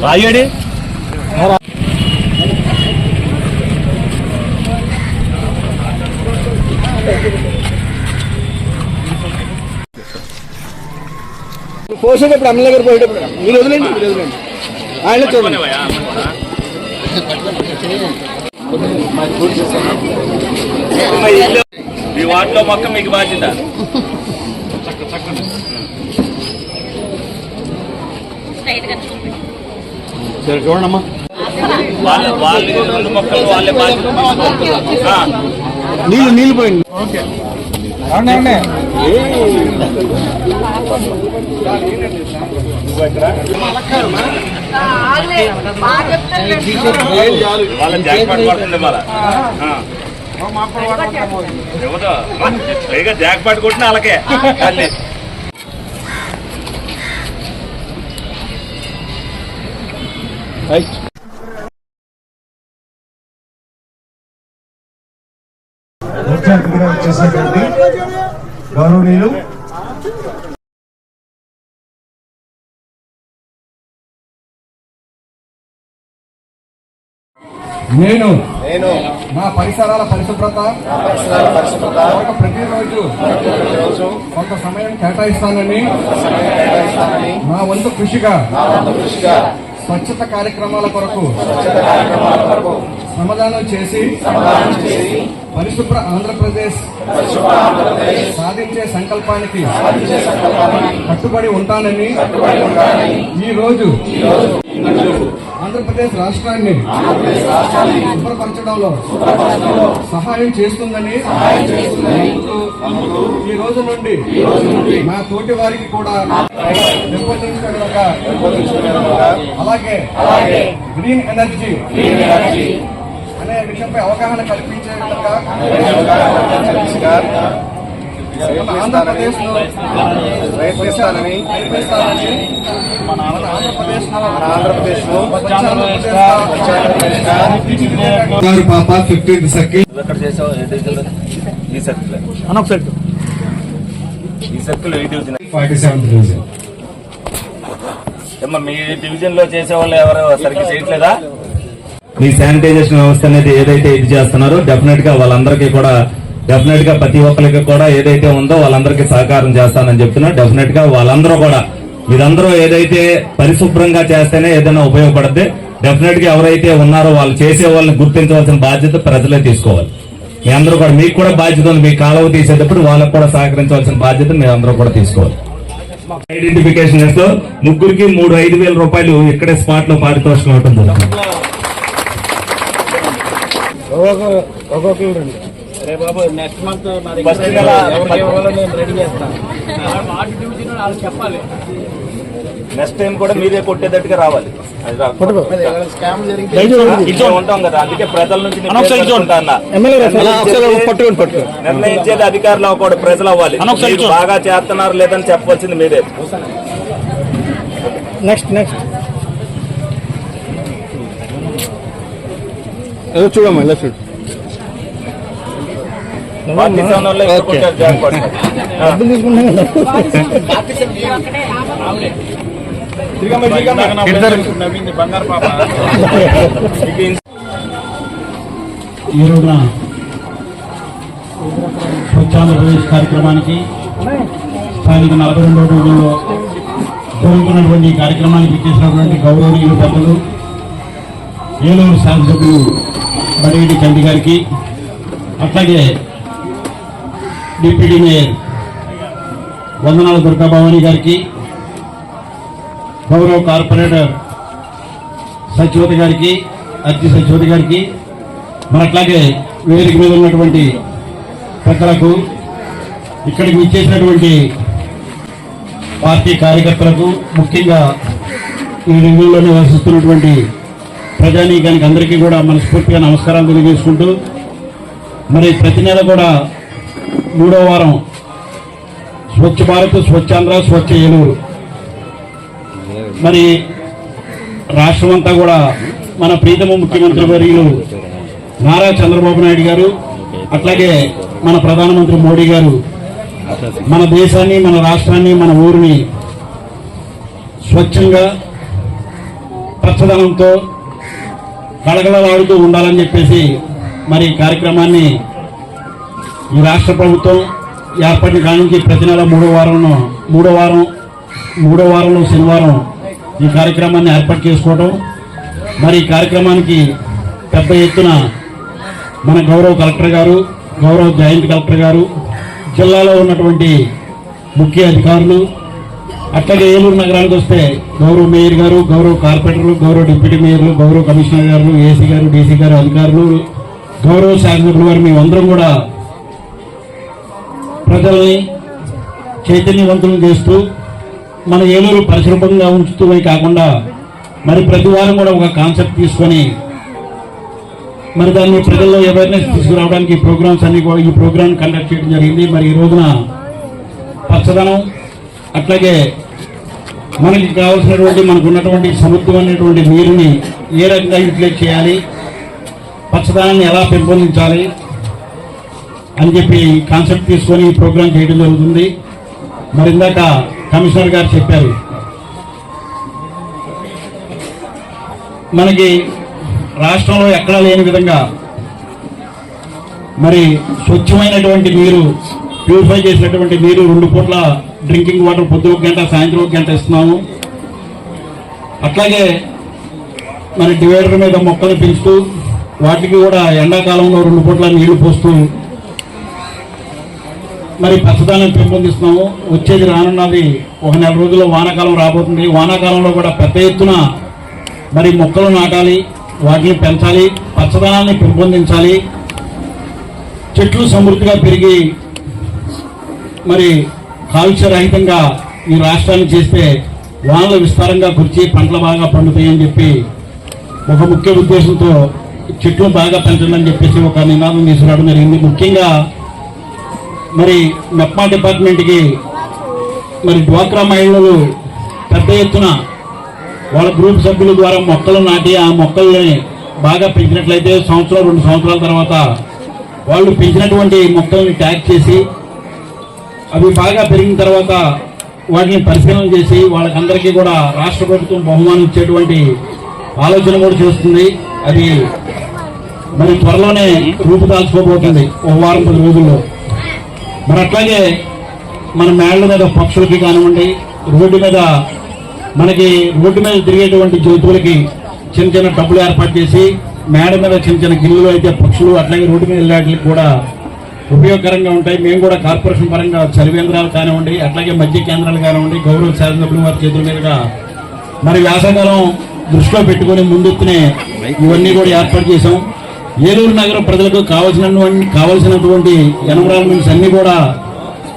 రాయడి పోసేటప్పుడు అమ్మ దగ్గర పోయేటప్పుడు మీరు వదిలేండి ఆయన చూడండి. మీ వాటిలో మొక్క మీకు బాధ్యత. చూడమ్మా వాళ్ళు రెండు మొక్కలు వాళ్ళే బాధ్యత. నీళ్ళు పోయింది. వాళ్ళ జాక్పాట్ పడుతుంది మళ్ళా పైగా జాక్పాట్ కొట్టిన వాళ్ళకే. వచ్చేసేటండి గౌరవనీయులు నేను నా పరిసరాల పరిశుభ్రత ప్రతిరోజు కొంత సమయం కేటాయిస్తానని నా వంతు కృషిగా స్వచ్ఛత కార్యక్రమాల కొరకు శ్రమదానం చేసి పరిశుభ్ర ఆంధ్రప్రదేశ్ సాధించే సంకల్పానికి కట్టుబడి ఉంటానని ఈ రోజు ఆంధ్రప్రదేశ్ రాష్ట్రాన్ని శుభ్రపరచడంలో సహాయం చేస్తుందని ఈ రోజు నుండి నా తోటి వారికి కూడా అలాగే గ్రీన్ ఎనర్జీ అనే విషయంపై అవగాహన కల్పించే విధంగా ఆంధ్రప్రదేశ్ లో ప్రయత్నిస్తానని మన ఆంధ్రప్రదేశ్ లో పాప 15th సర్కిల్ ఈ సర్కిల్ ఈ డివిజన్ 47th డివిజన్. మీ డివిజన్ లో చేసే వాళ్ళు ఎవరు సరిగ్గా చేయట్లేదా? మీ శానిటైజేషన్ వ్యవస్థ అనేది ఏదైతే ఇది చేస్తున్నారో డెఫినెట్ గా వాళ్ళందరికీ కూడా ప్రతి ఒక్కరికి కూడా ఏదైతే ఉందో వాళ్ళందరికీ సహకారం చేస్తానని చెప్తున్నా. డెఫినెట్ గా వాళ్ళందరూ కూడా మీరందరూ ఏదైతే పరిశుభ్రంగా చేస్తేనే ఏదైనా ఉపయోగపడుతుంది. డెఫినెట్ గా ఎవరైతే ఉన్నారో వాళ్ళు చేసే వాళ్ళని గుర్తించవలసిన బాధ్యత ప్రజలే తీసుకోవాలి. మీ అందరూ కూడా మీకు కూడా బాధ్యత ఉంది. మీ కాలువ తీసేటప్పుడు వాళ్ళకు కూడా సహకరించవలసిన బాధ్యత మీరు అందరూ కూడా తీసుకోవాలి. ఐడెంటిఫికేషన్ లో ముగ్గురికి 5,000 రూపాయలు ఇక్కడే స్పాట్ లో పారితోషికం ఇవ్వడం జరుగుతుంది. నెక్స్ట్ మంత్ నెక్స్ట్ టైం కూడా మీరే కొట్టేటట్టుగా రావాలి. ఉంటాం కదా, అందుకే ప్రజల నుంచి నిర్ణయించేది అధికారులు అవ్వకూడదు, ప్రజలు అవ్వాలి. బాగా చేస్తున్నారు లేదని చెప్పవలసింది మీరే. నెక్స్ట్ చూడమ్మా ఇలా చూడు. ఈ రోజున స్వచ్ఛాంధ్రప్రదేశ్ కార్యక్రమానికి స్థానిక 42వ డివిజన్లో జరుగుతున్నటువంటి ఈ కార్యక్రమానికి ఇచ్చేసినటువంటి గౌరవనీయులు పెద్దలు ఏలూరు శాసనసభ్యులు బడిగడి చంటి గారికి, అట్లాగే డిప్యూటీ మేయర్ వందనాల దుర్గాభవాని గారికి, గౌరవ కార్పొరేటర్ సచివతి గారికి, అర్జి సచివతి గారికి, మరి అట్లాగే వేదిక మీద ఉన్నటువంటి పెద్దలకు, ఇక్కడికి ఇచ్చేసినటువంటి పార్టీ కార్యకర్తలకు, ముఖ్యంగా ఈ రివ్యూలో నివసిస్తున్నటువంటి ప్రజానీకానికి అందరికీ కూడా మనస్ఫూర్తిగా నమస్కారాలు తెలియజేసుకుంటూ, మరి ప్రతి నెల కూడా 3వ వారం స్వచ్ఛ భారత్, స్వచ్ఛాంధ్ర, స్వచ్ఛ ఏలూరు. మరి రాష్ట్రం అంతా కూడా మన ప్రీతమ ముఖ్యమంత్రి వర్యులు నారా చంద్రబాబు నాయుడు గారు, అట్లాగే మన ప్రధానమంత్రి మోడీ గారు మన దేశాన్ని, మన రాష్ట్రాన్ని, మన ఊరిని స్వచ్ఛంగా పచ్చదనంతో కళకళలాడుతూ ఉండాలని చెప్పేసి మరి ఈ కార్యక్రమాన్ని ఈ రాష్ట్ర ప్రభుత్వం ఏర్పడిన కాడి నుంచి ప్రతి నెల మూడో వారంలో శనివారం ఈ కార్యక్రమాన్ని ఏర్పాటు చేసుకోవడం. మరి ఈ కార్యక్రమానికి పెద్ద ఎత్తున మన గౌరవ కలెక్టర్ గారు, గౌరవ జాయింట్ కలెక్టర్ గారు, జిల్లాలో ఉన్నటువంటి ముఖ్య అధికారులు, అట్లాగే ఏలూరు నగరానికి వస్తే గౌరవ మేయర్ గారు, గౌరవ కార్పొరేటర్లు, గౌరవ డిప్యూటీ మేయర్లు, గౌరవ కమిషనర్ గారు, ఏసీ గారు, డీసీ గారు, అధికారులు, గౌరవ శాసనసభ్యుల వారు మేమందరం కూడా ప్రజల్ని చైతన్యవంతులను చేస్తూ మన ఏలూరు పరిశుభ్రంగా ఉంచుతూనే కాకుండా మరి ప్రతి వారం కూడా ఒక కాన్సెప్ట్ తీసుకొని మరి దాన్ని ప్రజల్లో అవేర్నెస్ తీసుకురావడానికి ప్రోగ్రామ్స్ అన్ని కూడా ఈ ప్రోగ్రామ్ కండక్ట్ చేయడం జరిగింది. మరి ఈ రోజున పచ్చదనం, అట్లాగే మనకి కావాల్సినటువంటి మనకు ఉన్నటువంటి సముద్రమైనటువంటి నీరుని ఏ రకంగా యూటిలైజ్ చేయాలి, పచ్చదనాన్ని ఎలా పెంపొందించాలి అని చెప్పి కాన్సెప్ట్ తీసుకొని ఈ ప్రోగ్రాం చేయడం జరుగుతుంది. మరి ఇందాక కమిషనర్ గారు చెప్పారు, మనకి రాష్ట్రంలో ఎక్కడా లేని విధంగా మరి స్వచ్ఛమైనటువంటి నీరు, ప్యూరిఫై చేసినటువంటి నీరు 2 పూట్ల డ్రింకింగ్ వాటర్ పొద్దు 1 గంట, సాయంత్రం 1 గంట ఇస్తున్నాము. అట్లాగే మరి డివైడర్ మీద మొక్కలు పెంచుతూ వాటికి కూడా ఎండాకాలంలో 2 పూట్ల నీళ్లు పోస్తూ మరి పచ్చదనం పెంపొందిస్తున్నాము. వచ్చేది రానున్నది 1 నెల రోజుల్లో వానాకాలం రాబోతుంది. వానాకాలంలో కూడా పెద్ద ఎత్తున మరి మొక్కలు నాటాలి, వాటిని పెంచాలి, పచ్చదనాన్ని పెంపొందించాలి. చెట్లు సమృద్ధిగా పెరిగి మరి కాలుష్యరహితంగా ఈ రాష్ట్రాన్ని చేస్తే వానలు విస్తారంగా కురిచి పంటలు బాగా పండుతాయని చెప్పి ఒక ముఖ్య ఉద్దేశంతో చెట్లు బాగా పెంచండి చెప్పేసి ఒక నినాదం తీసుకురావడం జరిగింది. ముఖ్యంగా మరి మెప్మా డిపార్ట్మెంట్కి మరి డ్వాక్రా మహిళలు పెద్ద ఎత్తున వాళ్ళ గ్రూప్ సభ్యుల ద్వారా మొక్కలు నాటి ఆ మొక్కల్ని బాగా పెంచినట్లయితే 1-2 సంవత్సరాల తర్వాత వాళ్ళు పెంచినటువంటి మొక్కల్ని ట్యాగ్ చేసి అవి బాగా పెరిగిన తర్వాత వాటిని పరిశీలన చేసి వాళ్ళకందరికీ కూడా రాష్ట్ర ప్రభుత్వం బహుమానం ఇచ్చేటువంటి ఆలోచన కూడా చేస్తుంది. అది మరి త్వరలోనే రూపుదాల్చుకోబోతుంది 1 వారం 10 రోజుల్లో. మరి అట్లాగే మన మేళ్ల మీద పక్షులకి కానివ్వండి, రోడ్డు మీద తిరిగేటువంటి జంతువులకి చిన్న చిన్న డబ్బులు ఏర్పాటు చేసి మేడ మీద చిన్న గిల్లులు అయితే పక్షులు అట్లాగే రోడ్డు మీద వెళ్ళేటికి కూడా ఉపయోగకరంగా ఉంటాయి. మేము కూడా కార్పొరేషన్ పరంగా చలివేంద్రాలు కానివ్వండి, అట్లాగే మధ్య కేంద్రాలు కానివ్వండి, గౌరవ శాసనసభ్యుల వారి చేతుల మీదుగా మరి వేసవికాలం దృష్టిలో పెట్టుకుని ముందెత్తునే ఇవన్నీ కూడా ఏర్పాటు చేశాం. ఏలూరు నగర ప్రజలకు కావాల్సినటువంటి ఎన్విరాన్మెంట్స్ అన్ని కూడా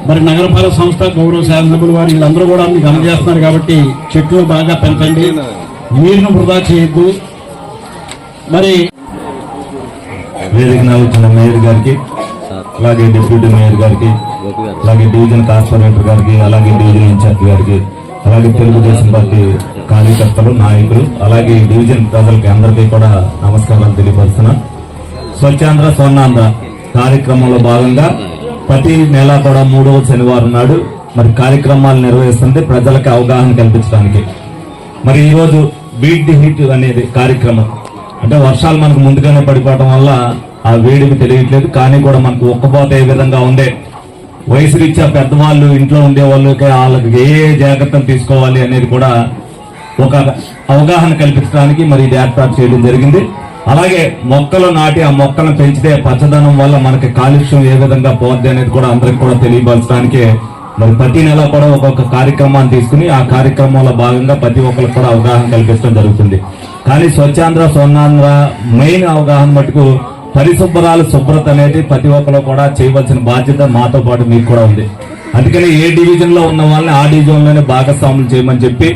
మరి నగరపాలక సంస్థ, గౌరవ శాసనసభ్యుల వారు వీళ్ళందరూ కూడా మీకు అందజేస్తున్నారు. కాబట్టి చెట్లు బాగా పెంచండి, నీరును వృధా చేయొద్దు. మరి వేదిక వచ్చిన మేయర్ గారికి, అలాగే డిప్యూటీ మేయర్ గారికి, అలాగే డివిజన్ కార్పొరేటర్ గారికి, అలాగే డివిజన్ ఇన్ఛార్జ్ గారికి, అలాగే తెలుగుదేశం పార్టీ కార్యకర్తలు, నాయకులు, అలాగే డివిజన్ ప్రజలకి అందరికీ కూడా నమస్కారాలు తెలియపరుస్తున్నా. స్వచ్ఛాంధ్ర స్వర్ణాంధ్ర కార్యక్రమంలో భాగంగా ప్రతి నెల కూడా 3వ శనివారం నాడు మరి కార్యక్రమాలు నిర్వహిస్తుంది ప్రజలకు అవగాహన కల్పించడానికి. మరి ఈరోజు బీట్ ది హీట్ అనేది కార్యక్రమం. అంటే వర్షాలు మనకు ముందుగానే పడిపోవడం వల్ల ఆ వేడికి తెలియట్లేదు, కానీ కూడా మనకు ఒక్కపోత ఏ విధంగా ఉండే వయసు రీత్యా పెద్దవాళ్ళు ఇంట్లో ఉండే వాళ్ళకి ఏ జాగ్రత్తలు తీసుకోవాలి అనేది కూడా ఒక అవగాహన కల్పించడానికి మరి ఇది ఏర్పాటు చేయడం జరిగింది. అలాగే మొక్కలు నాటి ఆ మొక్కలను పెంచితే పచ్చదనం వల్ల మనకి కాలుష్యం ఏ విధంగా పోద్ది అనేది కూడా అందరికి కూడా తెలియపరచడానికి మరి ప్రతి నెల కూడా ఒక్కొక్క కార్యక్రమాన్ని తీసుకుని ఆ కార్యక్రమంలో భాగంగా ప్రతి ఒక్కరికి కూడా అవగాహన కల్పించడం జరుగుతుంది. కానీ స్వచ్ఛాంధ్ర స్వర్ణాంధ్ర మెయిన్ అవగాహన మటుకు పరిశుభ్రాలు, శుభ్రత అనేది ప్రతి ఒక్కరు కూడా చేయవలసిన బాధ్యత మాతో పాటు మీకు కూడా ఉంది. అందుకని ఏ డివిజన్ లో ఉన్న వాళ్ళని ఆ డివిజన్ లోనే భాగస్వాములు చేయమని చెప్పి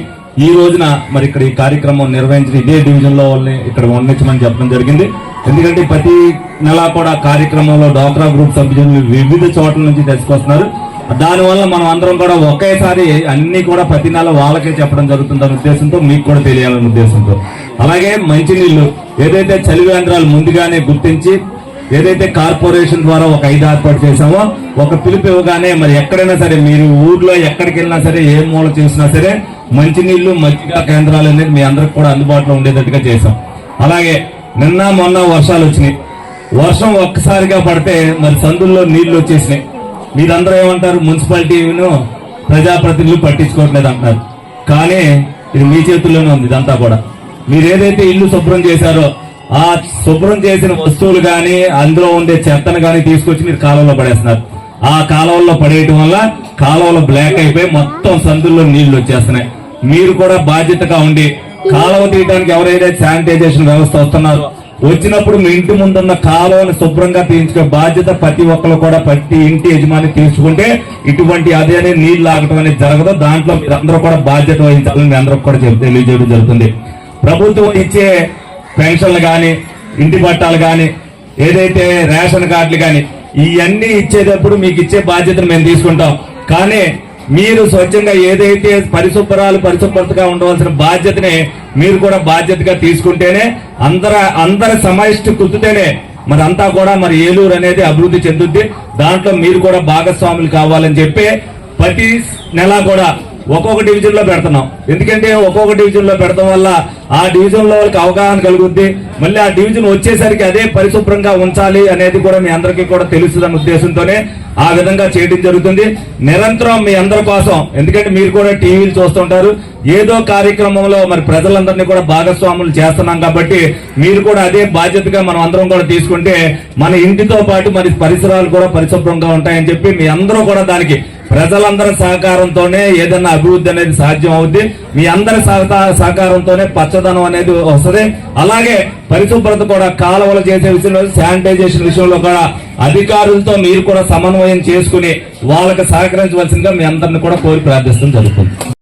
ఈ రోజున మరి ఇక్కడ ఈ కార్యక్రమం నిర్వహించిన ఇదే డివిజన్ లో వాళ్ళని ఇక్కడ వండించమని చెప్పడం జరిగింది. ఎందుకంటే ప్రతి నెల కూడా కార్యక్రమంలో డ్వాక్రా గ్రూప్ సభ్యులు వివిధ చోట్ల నుంచి తెచ్చుకొస్తున్నారు. దానివల్ల మనం అందరం కూడా ఒకేసారి అన్ని కూడా ప్రతి నెల వాళ్ళకే చెప్పడం జరుగుతుందన్న ఉద్దేశంతో మీకు కూడా తెలియాలనే ఉద్దేశంతో. అలాగే మంచినీళ్లు ఏదైతే చలి కేంద్రాలు ముందుగానే గుర్తించి ఏదైతే కార్పొరేషన్ ద్వారా ఒక 5 ఏర్పాటు చేశామో, ఒక పిలుపు ఇవ్వగానే మరి ఎక్కడైనా సరే మీరు ఊర్లో ఎక్కడికి వెళ్ళినా సరే ఏ మూల చేసినా సరే మంచినీళ్లు మజ్జిగ కేంద్రాలు అనేది మీ అందరికి కూడా అందుబాటులో ఉండేటట్టుగా చేశాం. అలాగే నిన్న మొన్న వర్షాలు వచ్చినాయి. వర్షం ఒక్కసారిగా పడితే మరి సందుల్లో నీళ్లు వచ్చేసినాయి. మీరందరూ ఏమంటారు, మున్సిపాలిటీను ప్రజాప్రతినిధులు పట్టించుకోవట్లేదు అంటారు. కానీ ఇది మీ చేతుల్లోనే ఉంది. ఇదంతా కూడా మీరు ఏదైతే ఇల్లు శుభ్రం చేశారో ఆ శుభ్రం చేసిన వస్తువులు గాని అందులో ఉండే చెత్తను గాని తీసుకొచ్చి మీరు కాలువలో పడేస్తున్నారు. ఆ కాలువల్లో పడేయటం వల్ల కాలువలు బ్లాక్ అయిపోయి మొత్తం సందుల్లో నీళ్లు వచ్చేస్తున్నాయి. మీరు కూడా బాధ్యతగా ఉండి కాలువ తీయడానికి ఎవరైతే శానిటైజేషన్ వ్యవస్థ వస్తున్నారో వచ్చినప్పుడు మీ ఇంటి ముందున్న కాలువను శుభ్రంగా తీయించుకో బాధ్యత ప్రతి ఒక్కరు కూడా ప్రతి ఇంటి యజమాని తీసుకుంటే ఇటువంటి అదే నీళ్లు ఆగటం అనేది జరగదు. దాంట్లో మీరందరూ కూడా బాధ్యత వహించాలని మీ అందరూ కూడా తెలియజేయడం జరుగుతుంది. ప్రభుత్వం ఇచ్చే పెన్షన్లు గాని ఇంటి పట్టాలు గాని ఏదైతే రేషన్ కార్డులు గాని ఇవన్నీ ఇచ్చేటప్పుడు మీకు ఇచ్చే బాధ్యతను మేము తీసుకుంటాం. కానీ మీరు స్వచ్ఛంగా ఏదైతే పరిశుభ్రతగా ఉండవలసిన బాధ్యతని మీరు కూడా బాధ్యతగా తీసుకుంటేనే అందరి సమైష్టి కృతితేనే మరి అంతా కూడా మరి ఏలూరు అనేది అభివృద్ధి చెందుద్ది. దాంట్లో మీరు కూడా భాగస్వాములు కావాలని చెప్పి ప్రతి నెల కూడా ఒక్కొక్క డివిజన్ లో పెడుతున్నాం. ఎందుకంటే ఒక్కొక్క డివిజన్ లో పెడతాం వల్ల ఆ డివిజన్ లో వాళ్ళకి అవగాహన కలుగుద్ది. మళ్ళీ ఆ డివిజన్ వచ్చేసరికి అదే పరిశుభ్రంగా ఉంచాలి అనేది కూడా మీ అందరికీ కూడా తెలుస్తుందన్న ఉద్దేశంతోనే ఆ విధంగా చేయడం జరుగుతుంది. నిరంతరం మీ అందరి కోసం, ఎందుకంటే మీరు కూడా టీవీలు చూస్తుంటారు, ఏదో కార్యక్రమంలో మరి ప్రజలందరినీ కూడా భాగస్వాములు చేస్తున్నాం కాబట్టి మీరు కూడా అదే బాధ్యతగా మనం అందరం కూడా తీసుకుంటే మన ఇంటితో పాటు మరి పరిసరాలు కూడా పరిశుభ్రంగా ఉంటాయని చెప్పి మీ అందరూ కూడా దానికి ప్రజలందరి సహకారంతోనే ఏదన్నా అభివృద్ధి అనేది సాధ్యం అవుద్ది. మీ అందరి సహకారంతోనే పచ్చదనం అనేది వస్తుంది. అలాగే పరిశుభ్రత కూడా కాలువలు చేసే విషయంలో శానిటైజేషన్ విషయంలో కూడా అధికారులతో మీరు కూడా సమన్వయం చేసుకుని వాళ్ళకి సహకరించవలసిందిగా మీ అందరిని కూడా కోరి ప్రార్థించడం జరుగుతుంది.